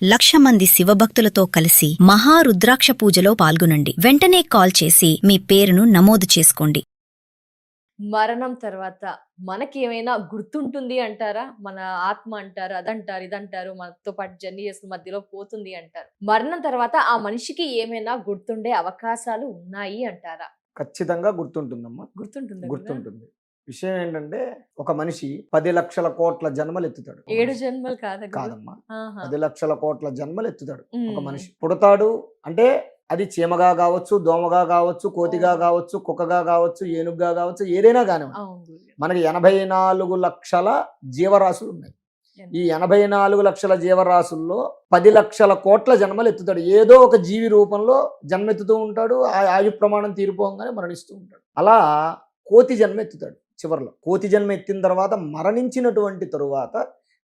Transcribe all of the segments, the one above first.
1,00,000 మంది శివభక్తులతో కలిసి మహారుద్రాక్ష పూజలో పాల్గొనండి. వెంటనే కాల్ చేసి మీ పేరును నమోదు చేసుకోండి. మరణం తర్వాత మనకి ఏమైనా గుర్తుంటుంది అంటారా? మన ఆత్మ అంటారు, అదంటారు, ఇదంటారు, మనతో పాటు జర్నీ చేసిన మధ్యలో పోతుంది అంటారు. మరణం తర్వాత ఆ మనిషికి ఏమైనా గుర్తుండే అవకాశాలు ఉన్నాయి అంటారా? ఖచ్చితంగా గుర్తుంటుందమ్మా. గుర్తుంటుందా? గుర్తుంటుంది. విషయం ఏంటంటే ఒక మనిషి 10,00,000 కోట్ల జన్మలు ఎత్తుతాడు. 7 జన్మలు కాదా? కాదమ్మా, ఆహా. 10,00,000 కోట్ల జన్మలు ఎత్తుతాడు ఒక మ్మ్. మనిషి. పుడతాడు అంటే అది చీమగా కావచ్చు, దోమగా కావచ్చు, కోతిగా కావచ్చు, కుక్కగా కావచ్చు, ఏనుగుగా కావచ్చు, ఏదైనా కానివ్వండి. అవును గురుగారు. మనకి 84 లక్షల జీవరాశులు ఉన్నాయి. ఈ 84 లక్షల జీవరాశుల్లో 10 లక్షల కోట్ల జన్మలు ఎత్తుతాడు. ఏదో ఒక జీవి రూపంలో జన్మెత్తుతూ ఉంటాడు. ఆ ఆయు ప్రమాణం తీరిపోగానే మరణిస్తూ ఉంటాడు. అలా కోతి జన్మ ఎత్తుతాడు. చివరిలో కోతి జన్మ ఎత్తిన తర్వాత మరణించినటువంటి తరువాత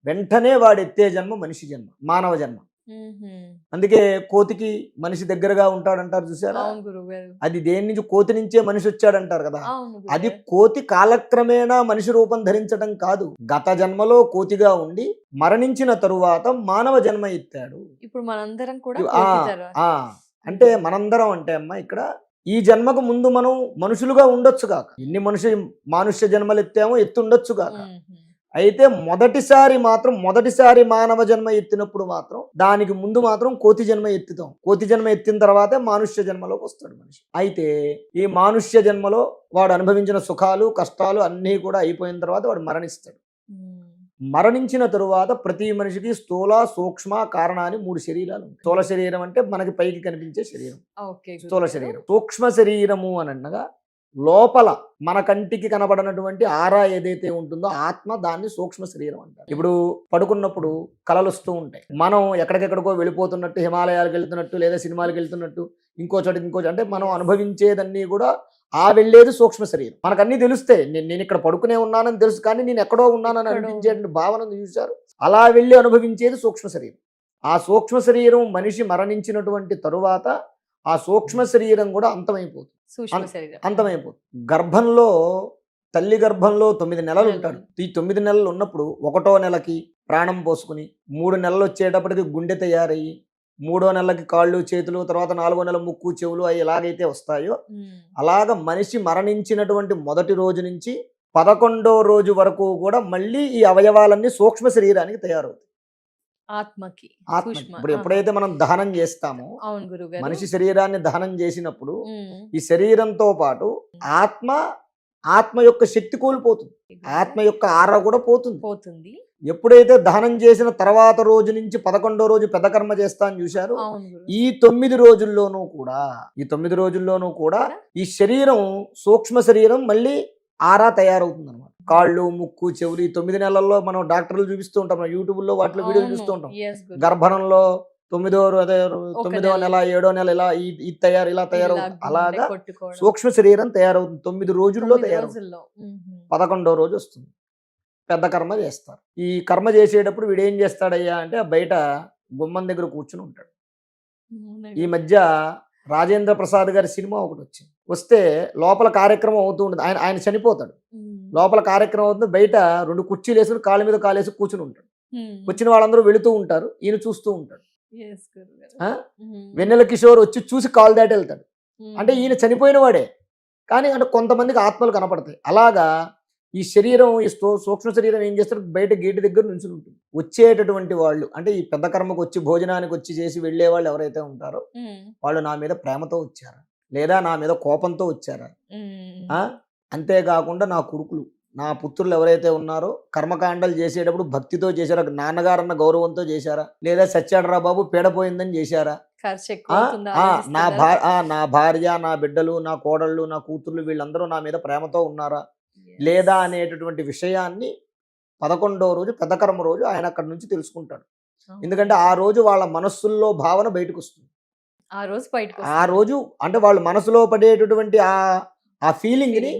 వెంటనే వాడు ఎత్తే జన్మ మనిషి జన్మ, మానవ జన్మ. మ్మ్హ్మ్. అందుకే కోతికి మనిషి దగ్గరగా ఉంటాడంటారు చూసారా? అవును గురుగారు. అది దేని నుంచి? కోతి నుంచే మనిషి వచ్చాడంటారు కదా. అవును అది గురుగారు. కోతి కాలక్రమేణా మనిషి రూపం ధరించడం కాదు. గత జన్మలో కోతిగా ఉండి మరణించిన తరువాత మానవ జన్మ ఎత్తాడు. ఇప్పుడు మనందరం కూడా ఆ, కోతి తర్వాత. ఆ, అంటే మనందరం అంటే అమ్మా ఇక్కడ ఈ జన్మకు ముందు మనం మనుషులుగా ఉండొచ్చు కాక, ఎన్ని మానుష్య జన్మలు ఎత్తామో ఎత్తుండొచ్చు కాక. మ్మ్హ్మ్. అయితే మొదటిసారి మానవ జన్మ ఎత్తినప్పుడు మాత్రం దానికి ముందు మాత్రం కోతి జన్మ ఎత్తుతాం. కోతి జన్మ ఎత్తిన తర్వాతే మానుష్య జన్మలోకి వస్తాడు మనిషి. అయితే ఈ మానుష్య జన్మలో వాడు అనుభవించిన సుఖాలు కష్టాలు అన్నీ కూడా అయిపోయిన తర్వాత వాడు మరణిస్తాడు. మ్మ్. మరణించిన తరువాత ప్రతి మనిషికి స్థూల సూక్ష్మ కారణ అని 3 శరీరాలు ఉంటాయి. స్థూల శరీరం అంటే మనకి పైకి కనిపించే శరీరం, ఓకే స్థూల గురుగారు. శరీరం. సూక్ష్మ శరీరము అని అనగా లోపల మన కంటికి కనబడినటువంటి ఆరా ఏదైతే ఉంటుందో ఆత్మ, దాన్ని సూక్ష్మ శరీరం అంటారు. ఇప్పుడు పడుకున్నప్పుడు కలలు వస్తూ ఉంటాయి. మనం ఎక్కడికెక్కడికో వెళ్ళిపోతున్నట్టు, హిమాలయాలకు వెళ్తున్నట్టు, లేదా సినిమాలకు వెళ్తున్నట్టు, ఇంకో చోట అంటే మనం అనుభవించేదన్నీ కూడా ఆ వెళ్ళేది సూక్ష్మ శరీరం. మనకు అన్నీ తెలుస్తాయి. నేను ఇక్కడ పడుకునే ఉన్నానని తెలుసు, కానీ నేను ఎక్కడో ఉన్నానని అనిపించేటువంటి భావన చూశారు. అలా వెళ్ళి అనుభవించేది సూక్ష్మ శరీరం. ఆ సూక్ష్మ శరీరం మనిషి మరణించినటువంటి తరువాత ఆ సూక్ష్మ శరీరం కూడా అంతమైపోతుంది. సూక్ష్మ శరీరం. అంతమైపోతుంది. తల్లి గర్భంలో 9 నెలలు ఉంటాడు. ఈ 9 నెలలు ఉన్నప్పుడు 1వ నెలకి ప్రాణం పోసుకుని, 3 నెలలు వచ్చేటప్పటికి గుండె తయారయ్యి, 3వ నెలకి కాళ్ళు చేతులు, తర్వాత 4వ నెల ముక్కు చెవులు అవి ఎలాగైతే వస్తాయో మ్మ్. అలాగ మనిషి మరణించినటువంటి మొదటి రోజు నుంచి 11వ రోజు వరకు కూడా మళ్ళీ ఈ అవయవాలన్నీ సూక్ష్మ శరీరానికి తయారవుతాయి. ఆత్మకి ఆత్మ సూక్ష్మ. ఇప్పుడు ఎప్పుడైతే మనం దహనం చేస్తామో, అవును గురుగారు. మనిషి శరీరాన్ని దహనం చేసినప్పుడు మ్మ్. ఈ శరీరంతో పాటు ఆత్మ యొక్క శక్తి కోల్పోతుంది. ఆత్మ యొక్క ఆర కూడా పోతుంది. పోతుంది. ఎప్పుడైతే దహనం చేసిన తర్వాత రోజు నుంచి 11వ రోజు పెద్ద కర్మ చేస్తా అని చూశారు. అవును గురు. ఈ 9 రోజుల్లోనూ కూడా ఈ శరీరం సూక్ష్మ శరీరం మళ్ళీ ఆరా తయారవుతుంది అనమాట. కాళ్ళు ముక్కు చెవులు ఈ 9 నెలల్లో మనం డాక్టర్లు చూపిస్తూ ఉంటాం, మనం యూట్యూబ్లో వాటిలో వీడియోలు అవును. చూస్తూ ఉంటాం. Yes, గురు. గర్భణంలో 9వ నెల 7వ నెల ఇలా ఇలా తయారవుతుంది. ఇలా గుండె అలాగా కొట్టుకోవడం. సూక్ష్మ శరీరం తయారవుతుంది. 9 రోజుల్లో 9 తయారవుతుంది. రోజుల్లో. మ్మ్. 11వ రోజు వస్తుంది, పెద్ద కర్మ చేస్తారు. ఈ కర్మ చేసేటప్పుడు వీడు ఏం చేస్తాడయ్యా అంటే బయట గుమ్మం దగ్గర కూర్చుని ఉంటాడు. అవునా ఈ గురు. మధ్య రాజేంద్ర ప్రసాద్ గారి సినిమా ఒకటి వచ్చింది. వస్తే లోపల కార్యక్రమం అవుతూ ఉంటుంది. ఆయన చనిపోతాడు. మ్మ్. లోపల కార్యక్రమం అవుతుంది. బయట 2 కుర్చీలు వేసుకుని కాళ్ళ మీద కాలేసి కూర్చుని ఉంటాడు. మ్మ్. వచ్చిన వాళ్ళందరూ వెళుతూ ఉంటారు, ఈయన చూస్తూ ఉంటాడు. Yes, గురుగారు. ఆ? మ్మ్. వెన్నెల కిషోర్ వచ్చి చూసి కాలు దాటి వెళ్తాడు. మ్మ్. అంటే ఈయన చనిపోయిన వాడే, కానీ అంటే కొంతమందికి ఆత్మలు కనపడతాయి. అలాగా ఈ శరీరం, ఈ సూక్ష్మ శరీరం ఏం చేస్తారు, బయట గేటు దగ్గర నుంచి ఉంటుంది. వచ్చేటటువంటి వాళ్ళు అంటే ఈ పెద్ద కర్మకు వచ్చి భోజనానికి వచ్చి చేసి వెళ్ళే వాళ్ళు ఎవరైతే ఉంటారో మ్మ్. వాళ్ళు నా మీద ప్రేమతో వచ్చారా, లేదా నా మీద కోపంతో వచ్చారా, మ్మ్. అంతేకాకుండా నా కొడుకులు నా పుత్రులు ఎవరైతే ఉన్నారో కర్మకాండలు చేసేటప్పుడు భక్తితో చేశారా, నాన్నగారన్న గౌరవంతో చేశారా, లేదా సత్యాడరా బాబు పీడపోయిందని చేశారా, ఖర్చు ఎక్కువ అవుతుందా నా ఆలోచిస్తున్నారా? నా భార్య, నా బిడ్డలు, నా కోడళ్ళు, నా కూతుర్లు వీళ్ళందరూ నా మీద ప్రేమతో ఉన్నారా Yes. లేదా అనేటటువంటి విషయాన్ని 11వ రోజు పెద్ద కర్మ రోజు ఆయన అక్కడి నుంచి తెలుసుకుంటాడు. అవును. ఎందుకంటే ఆ రోజు వాళ్ళ మనస్సుల్లో భావన బయటకు వస్తుంది. ఆ రోజు బయటకు ఆ రోజు అంటే వాళ్ళ మనసులో పడేటటువంటి ఆ ఫీలింగ్ని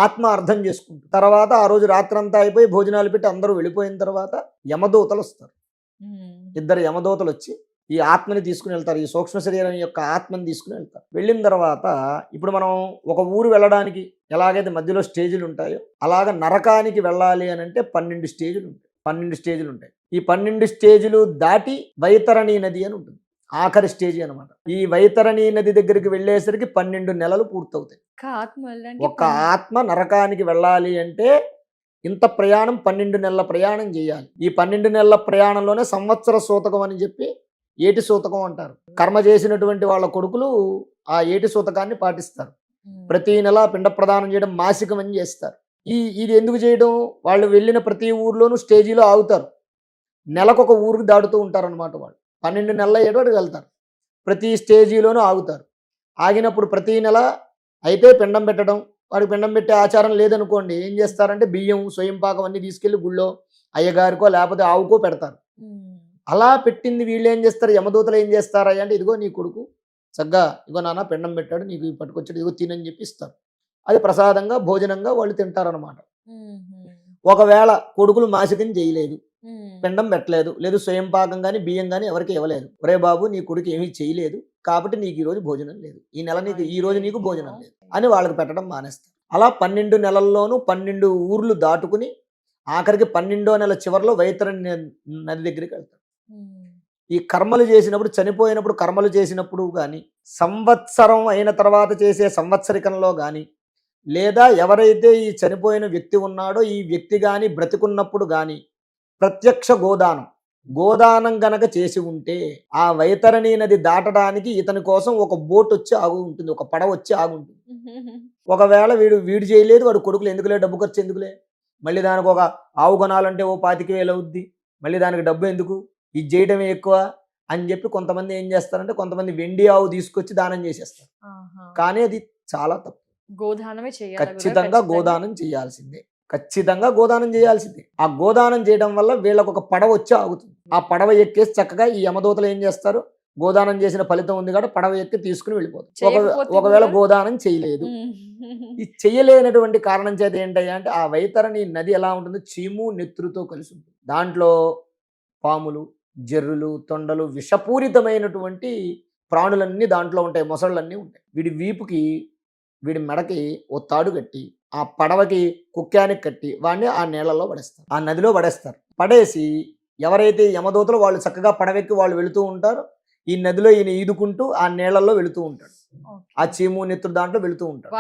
ఆత్మ అర్థం చేసుకుంటుంది. తర్వాత ఆ రోజు రాత్రంతా అయిపోయి భోజనాలు పెట్టి అందరూ వెళ్ళిపోయిన తర్వాత యమదూతలు వస్తారు. 2 యమదూతలు వచ్చి ఈ ఆత్మని తీసుకుని వెళ్తారు. ఈ సూక్ష్మ శరీరం యొక్క ఆత్మని తీసుకుని వెళ్తారు. వెళ్ళిన తర్వాత ఇప్పుడు మనం ఒక ఊరు వెళ్ళడానికి ఎలాగైతే మధ్యలో స్టేజీలు ఉంటాయో అలాగ నరకానికి వెళ్ళాలి అని అంటే 12 స్టేజీలు ఉంటాయి. ఈ 12 స్టేజ్లు దాటి వైతరణి నది అని ఉంటుంది, ఆఖరి స్టేజ్ అనమాట. ఈ వైతరణి నది దగ్గరికి వెళ్ళేసరికి 12 నెలలు పూర్తవుతాయి. ఆత్మ వెళ్ళడానికి ఒక ఆత్మ నరకానికి వెళ్ళాలి అంటే ఇంత ప్రయాణం 12 నెలల ప్రయాణం చేయాలి. ఈ 12 నెలల ప్రయాణంలోనే సంవత్సర సూతకం అని చెప్పి ఏటి సూతకం అంటారు. కర్మ చేసినటువంటి వాళ్ళ కొడుకులు ఆ ఏటి సూతకాన్ని పాటిస్తారు. ప్రతి నెల పిండ ప్రదానం చేయడం మాసికం అని చేస్తారు. ఇది ఎందుకు చేయడం, వాళ్ళు వెళ్ళిన ప్రతి ఊర్లోనూ స్టేజీలో ఆగుతారు. నెలకొక ఊరికి దాటుతూ ఉంటారు అనమాట. వాళ్ళు 12 నెలల ఏడు వెళ్తారు, ప్రతి స్టేజీలోనూ ఆగుతారు. ఆగినప్పుడు ప్రతి నెల అయితే పిండం పెట్టడం, వాడికి పిండం పెట్టే ఆచారం లేదనుకోండి, ఏం చేస్తారంటే బియ్యం స్వయం పాకం అన్ని తీసుకెళ్లి గుళ్ళో అయ్యగారికో లేకపోతే ఆవుకో పెడతారు. అలా పెట్టింది వీళ్ళు ఏం చేస్తారు, యమదూతలు ఏం చేస్తారా అంటే ఇదిగో నీ కొడుకు చక్కగా ఇగో నాన్న పిండం పెట్టాడు, నీకు ఇవి పట్టుకొచ్చాడు, ఇదిగో తినని చెప్పి ఇస్తారు. అది ప్రసాదంగా భోజనంగా వాళ్ళు తింటారనమాట. ఒకవేళ కొడుకులు మాసికం చేయలేదు, పిండం పెట్టలేదు, లేదు స్వయం పాకం కానీ బియ్యం కానీ ఎవరికి ఇవ్వలేదు, ఒరే బాబు నీ కొడుకు ఏమీ చేయలేదు కాబట్టి నీకు ఈ రోజు భోజనం లేదు, ఈ నెల నీకు ఈ రోజు నీకు భోజనం లేదు అని వాళ్ళకి పెట్టడం మానేస్తారు. అలా 12 నెలల్లోనూ 12 ఊర్లు దాటుకుని ఆఖరికి 12వ నెల చివరిలో వైతరణి నది దగ్గరికి వెళ్తారు. ఈ కర్మలు చేసినప్పుడు, చనిపోయినప్పుడు కర్మలు చేసినప్పుడు కానీ, సంవత్సరం అయిన తర్వాత చేసే సంవత్సరికంలో కానీ, లేదా ఎవరైతే ఈ చనిపోయిన వ్యక్తి ఉన్నాడో ఈ వ్యక్తి కానీ బ్రతికున్నప్పుడు కానీ ప్రత్యక్ష గోదానం గనక చేసి ఉంటే ఆ వైతరణి నది దాటడానికి ఇతని కోసం ఒక బోట్ వచ్చి ఆగు ఉంటుంది, ఒక పడవ వచ్చి ఆగుంటుంది. ఒకవేళ వీడు చేయలేదు, వాడు కొడుకులు ఎందుకులే, డబ్బు ఖర్చు ఎందుకులే, మళ్ళీ దానికి ఒక ఆవు కొనాలంటే ఓ 25,000 అవుద్ది, మళ్ళీ దానికి డబ్బు ఎందుకు, ఇది చేయడమే ఎక్కువ అని చెప్పి కొంతమంది ఏం చేస్తారంటే కొంతమంది వెండి ఆవు తీసుకొచ్చి దానం చేసేస్తారు. కానీ అది చాలా తప్పు. గోదానమే చేయాలి, ఖచ్చితంగా గోదానం చేయాల్సిందే, ఖచ్చితంగా గోదానం చేయాల్సిందే. ఆ గోదానం చేయడం వల్ల వీళ్ళకు ఒక పడవ వచ్చి ఆగుతుంది. ఆ పడవ ఎక్కేసి చక్కగా ఈ యమదూతలు ఏం చేస్తారు, గోదానం చేసిన ఫలితం ఉంది కాబట్టి పడవ ఎక్కి తీసుకుని వెళ్ళిపోతుంది. ఒకవేళ గోదానం చేయలేదు, ఈ చెయ్యలేనటువంటి కారణం చేత ఏంటయ్యా అంటే ఆ వైతరణి నది ఎలా ఉంటుంది, చీము నెత్తురుతో కలిసి ఉంటుంది. దాంట్లో పాములు, జర్రులు, తొండలు, విషపూరితమైనటువంటి ప్రాణులన్నీ దాంట్లో ఉంటాయి, మొసళ్ళన్నీ ఉంటాయి. వీడి వీపుకి వీడి మెడకి ఓ తాడు కట్టి ఆ పడవకి కుక్కానికి కట్టి వాడిని ఆ నీళ్ళలో పడేస్తారు, ఆ నదిలో పడేస్తారు. పడేసి ఎవరైతే యమదూతలు వాళ్ళు చక్కగా పడవెక్కి వాళ్ళు వెళుతూ ఉంటారో ఈ నదిలో ఈయన ఈదుకుంటూ ఆ నీళ్ళల్లో వెళుతూ ఉంటాడు, ఆ చీము నెత్తురు దాంట్లో వెళుతూ ఉంటాడు.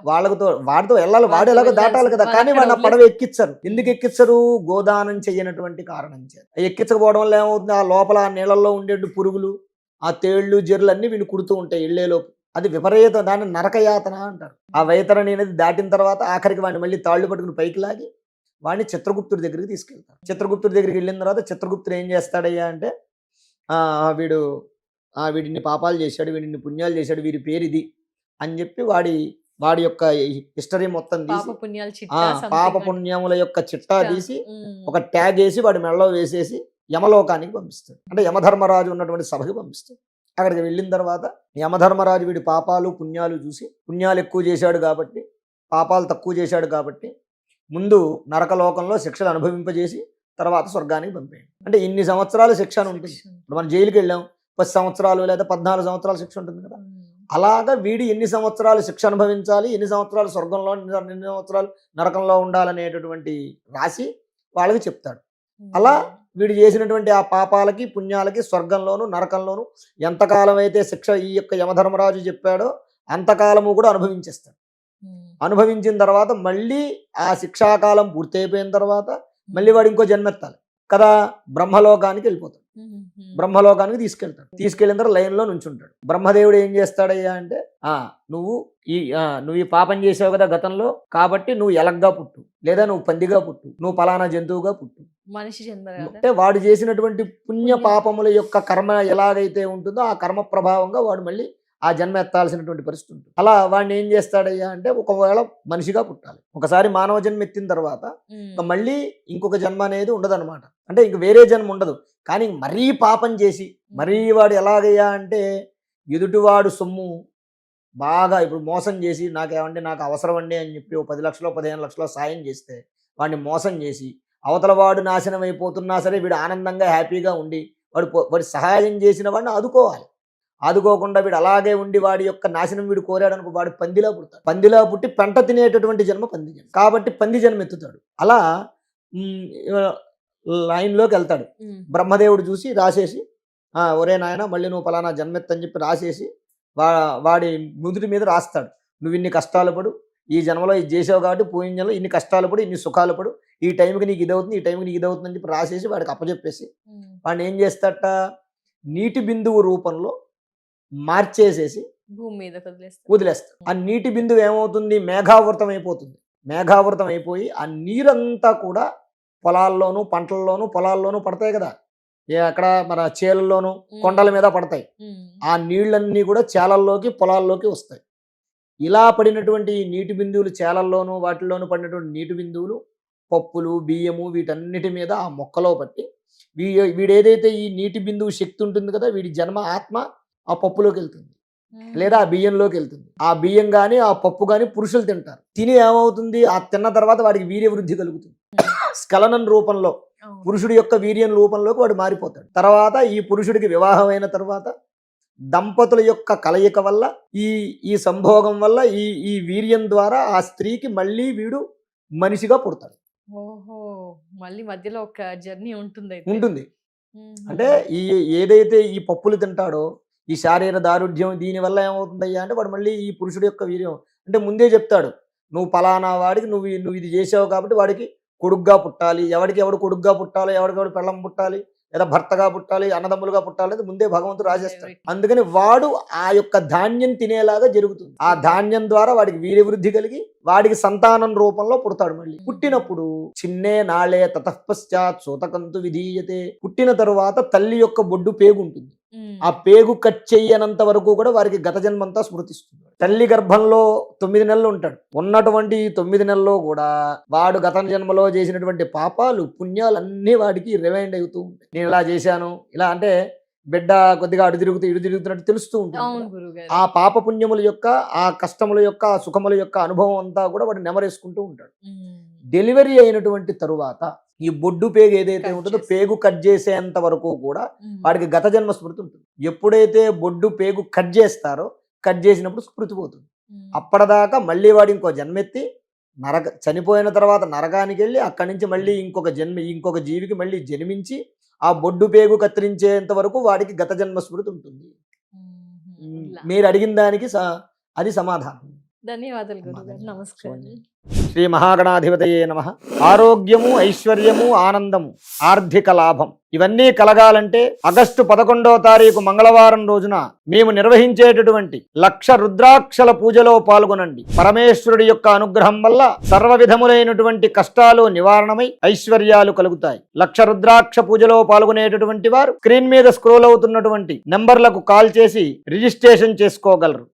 వాడితో వెళ్ళాలి, వాడు ఎలాగో దాటాలి కదా, కానీ వాడిని ఆ పడవ ఎక్కించరు. ఎందుకు ఎక్కించరు, గోదానం చేయనటువంటి కారణం చేత. ఎక్కించకపోవడం వల్ల ఏమవుతుంది, ఆ లోపల ఆ నీళ్ళల్లో ఉండే పురుగులు, ఆ తేళ్లు, జర్రులు అన్ని వీళ్ళు కుడుతూ ఉంటాయి వెళ్ళేలోపు. అది విపరీత, దాన్ని నరకయాతన అంటారు. ఆ వైతరణి అనేది దాటిన తర్వాత ఆఖరికి వాడిని మళ్ళీ తాళ్ళు పట్టుకుని పైకి లాగి వాడిని చిత్రగుప్తుడి దగ్గరికి తీసుకెళ్తారు. చిత్రగుప్తుడి దగ్గరికి వెళ్ళిన తర్వాత చిత్రగుప్తుడు ఏం చేస్తాడయ్యా అంటే వీడిని పాపాలు చేశాడు, వీడిని పుణ్యాలు చేశాడు, వీరి పేరు ఇది అని చెప్పి వాడి యొక్క హిస్టరీ మొత్తం తీసి పాప పుణ్యముల యొక్క చిట్టా తీసి ఒక ట్యాగ్ వేసి వాడి మెడలో వేసేసి యమలోకానికి పంపిస్తాడు. అంటే యమధర్మరాజు ఉన్నటువంటి సభకి పంపిస్తాడు. అక్కడికి వెళ్ళిన తర్వాత యమధర్మరాజు వీడి పాపాలు పుణ్యాలు చూసి, పుణ్యాలు ఎక్కువ చేశాడు కాబట్టి పాపాలు తక్కువ చేశాడు కాబట్టి ముందు నరకలోకంలో శిక్షలు అనుభవింపజేసి తర్వాత స్వర్గానికి పంపేయండి. అంటే ఇన్ని సంవత్సరాలు శిక్ష అని ఉంటుంది. ఇప్పుడు మనం జైలుకి వెళ్ళాం 10 సంవత్సరాలు లేదా 14 సంవత్సరాల శిక్ష ఉంటుంది కదా, అలాగా వీడి ఎన్ని సంవత్సరాలు శిక్ష అనుభవించాలి, ఎన్ని సంవత్సరాలు స్వర్గంలో, ఎన్ని సంవత్సరాలు నరకంలో ఉండాలనేటటువంటి రాసి వాళ్ళకి చెప్తాడు. అలా వీడు చేసినటువంటి ఆ పాపాలకి పుణ్యాలకి స్వర్గంలోను నరకంలోను ఎంతకాలం అయితే శిక్ష ఈ యొక్క యమధర్మరాజు చెప్పాడో అంతకాలము కూడా అనుభవించేస్తాడు. అనుభవించిన తర్వాత మళ్ళీ ఆ శిక్షాకాలం పూర్తయిపోయిన తర్వాత మళ్ళీ వాడు ఇంకో జన్మెత్తాలి కదా, బ్రహ్మలోకానికి వెళ్ళిపోతాడు. బ్రహ్మలోకానికి తీసుకెళ్ళిన తర్వాత లైన్లో నుంచుంటాడు. బ్రహ్మదేవుడు ఏం చేస్తాడయ్యా అంటే నువ్వు ఈ పాపం చేసావు కదా గతంలో, కాబట్టి నువ్వు ఎలగ్గా పుట్టు, లేదా నువ్వు పందిగా పుట్టు, నువ్వు పలానా జంతువుగా పుట్టు. మనిషి అంటే వాడు చేసినటువంటి పుణ్య పాపముల యొక్క కర్మ ఎలాగైతే ఉంటుందో ఆ కర్మ ప్రభావంగా వాడు మళ్ళీ ఆ జన్మ ఎత్తాల్సినటువంటి పరిస్థితి ఉంటుంది. అలా వాడిని ఏం చేస్తాడయ్యా అంటే ఒకవేళ మనిషిగా పుట్టాలి. ఒకసారి మానవ జన్మ ఎత్తిన తర్వాత మళ్ళీ ఇంకొక జన్మ అనేది ఉండదన్నమాట. అంటే ఇంక వేరే జన్మ ఉండదు. కానీ మరీ పాపం చేసి మరీ వాడు ఎలాగయ్యా అంటే ఎదుటివాడు సొమ్ము బాగా ఇప్పుడు మోసం చేసి నాకు అవసరం అండి అని చెప్పి 10 లక్షలు 15 లక్షలు సాయం చేస్తే వాడిని మోసం చేసి అవతల వాడు నాశనం అయిపోతున్నా సరే వీడు ఆనందంగా హ్యాపీగా ఉండి వాడి సహాయం చేసిన వాడిని ఆదుకోవాలి. ఆదుకోకుండా వీడు అలాగే ఉండి వాడి యొక్క నాశనం వీడు కోరాడనుకో వాడు పందిలా పుడతాడు. పందిలా పుట్టి పెంట తినేటటువంటి జన్మ పంది జన్మ, కాబట్టి పంది జన్మ ఎత్తుతాడు. అలా లైన్లోకి వెళ్తాడు. ఉమ్, బ్రహ్మదేవుడు చూసి రాసేసి ఒరే నాయన మళ్ళీ నువ్వు పలానా జన్మెత్తని చెప్పి రాసేసి వాడి నుదుటి మీద రాస్తాడు. నువ్వు ఇన్ని కష్టాలు పడు, ఈ జన్మలో ఇది చేసావు కాబట్టి పోయిన జన్మలో ఇన్ని కష్టాలు పడు, ఇన్ని సుఖాలు పడు, ఈ టైంకి నీకు ఇది అవుతుంది, ఈ టైంకి నీకు ఇది అవుతుంది అని చెప్పి రాసేసి వాడికి అప్పచెప్పేసి ఉమ్, వాడిని ఏం చేస్తాట, నీటి బిందువు రూపంలో మార్చేసేసి భూమి మీద వదిలేస్తారు. వదిలేస్తాడు. ఆ నీటి బిందువు ఏమవుతుంది, మేఘావృతం అయిపోతుంది. మేఘావృతం అయిపోయి ఆ నీరంతా కూడా పొలాల్లోనూ పంటల్లోనూ పొలాల్లోనూ పడతాయి కదా, అక్కడ మన చేలల్లోనూ కొండల మీద పడతాయి. ఉమ్, ఆ నీళ్ళన్నీ కూడా చేలల్లోకి పొలాల్లోకి వస్తాయి. ఇలా పడినటువంటి ఈ నీటి బిందువులు, చేలల్లోనూ వాటిల్లోనూ పడినటువంటి నీటి బిందువులు పప్పులు బియ్యము వీటన్నిటి మీద ఆ మొక్కలో పట్టి వీడేదైతే ఈ నీటి బిందువు శక్తి ఉంటుంది కదా, వీడి జన్మ ఆత్మ ఆ పప్పులోకి వెళ్తుంది ఉమ్, లేదా ఆ బియ్యంలోకి వెళ్తుంది. ఆ బియ్యం కానీ ఆ పప్పు కానీ పురుషులు తింటారు. తిని ఏమవుతుంది, ఆ తిన్న తర్వాత వాడికి వీర్యవృద్ధి కలుగుతుంది. స్ఖలనం రూపంలో అవును. పురుషుడి యొక్క వీర్యం రూపంలోకి వాడు మారిపోతాడు. తర్వాత ఈ పురుషుడికి వివాహమైన తర్వాత దంపతుల యొక్క కలయిక వల్ల ఈ సంభోగం వల్ల ఈ వీర్యం ద్వారా ఆ స్త్రీకి మళ్ళీ వీడు మనిషిగా పుడతాడు. ఓహో, మళ్ళీ మధ్యలో ఒక జర్నీ ఉంటుంది అయితే. ఉంటుంది. ఉమ్, అంటే ఏదైతే ఈ పప్పులు తింటాడో ఈ శారీర దారుఢ్యం దీనివల్ల ఏమవుతుందయ్యా అంటే వాడు మళ్ళీ ఈ పురుషుడి యొక్క వీర్యం అంటే ముందే చెప్తాడు, నువ్వు పలానా వాడికి నువ్వు ఇది చేసావు కాబట్టి వాడికి కొడుగ్గా పుట్టాలి, ఎవడు కొడుగ్గా పుట్టాలో, ఎవడికెవడు పెళ్ళం పుట్టాలి, లేదా భర్తగా పుట్టాలి, అన్నదమ్ములుగా పుట్టాలి అనేది ముందే భగవంతుడు రాసేస్తాడు. అందుకని వాడు ఆ యొక్క ధాన్యం తినేలాగా జరుగుతుంది. ఆ ధాన్యం ద్వారా వాడికి వీర్యవృద్ధి కలిగి వాడికి సంతానం రూపంలో పుడతాడు. మళ్ళీ పుట్టినప్పుడు చిన్నే నాళే తతఃపశ్చాత్ సూతకంతు విధీయతే. పుట్టిన తరువాత తల్లి యొక్క బొడ్డు పేగు ఉంటుంది. ఉమ్, ఆ పేగు కట్ చెయ్యనంత వరకు కూడా వారికి గత జన్మంతా స్మృతిస్తుంది. తల్లి గర్భంలో 9 నెలలు ఉంటాడు. ఉన్నటువంటి 9 నెలల్లో కూడా వాడు గత జన్మలో చేసినటువంటి పాపాలు పుణ్యాలు అన్నీ వాడికి రిమైండ్ అవుతూ ఉంటాయి. నేను ఇలా చేశాను, ఇలా అంటే బిడ్డ కొద్దిగా ఇటు తిరుగుతున్నట్టు తెలుస్తూ ఉంటుంది అవును కదా. గురుగారు. ఆ పాప పుణ్యముల యొక్క ఆ కష్టముల యొక్క ఆ సుఖముల యొక్క అనుభవం అంతా కూడా వాడు నెమరేసుకుంటూ ఉంటాడు. ఉమ్, డెలివరీ అయినటువంటి తరువాత ఈ బొడ్డు పేగు ఏదైతే కట్ ఉంటుందో చేసి. పేగు కట్ చేసేంత వరకు కూడా ఉమ్, వాడికి గత జన్మ స్మృతి ఉంటుంది. ఎప్పుడైతే బొడ్డు పేగు కట్ చేస్తారో కట్ చేసినప్పుడు స్మృతి పోతుంది. ఉమ్, అప్పటిదాకా మళ్ళీ వాడు ఇంకో జన్మెత్తి చనిపోయిన తర్వాత నరకానికి వెళ్ళి అక్కడి నుంచి మళ్ళీ ఇంకొక జీవికి మళ్ళీ జన్మించి ఆ బొడ్డు పేగు కత్తిరించేంత వరకు వాడికి గత జన్మ స్మృతి ఉంటుంది. ఉమ్, ఇలా. మీరు అడిగిన దానికి అది సమాధానం. ధన్యవాదాలు గురుగారు. నమస్కారం. శ్రీ మహాగణాధిపతయే నమః. ఆరోగ్యము, ఐశ్వర్యము, ఆనందము, ఆర్థిక లాభం ఇవన్నీ కలగాలంటే ఆగస్టు 11వ తారీఖు మంగళవారం రోజున మేము నిర్వహించేటటువంటి 1,00,000 రుద్రాక్షల పూజలో పాల్గొనండి. పరమేశ్వరుడి యొక్క అనుగ్రహం వల్ల సర్వ విధములైనటువంటి కష్టాలు నివారణమై ఐశ్వర్యాలు కలుగుతాయి. 1,00,000 రుద్రాక్ష పూజలో పాల్గొనేటటువంటి వారు స్క్రీన్ మీద స్క్రోల్ అవుతున్నటువంటి నెంబర్లకు కాల్ చేసి రిజిస్ట్రేషన్ చేసుకోగలరు.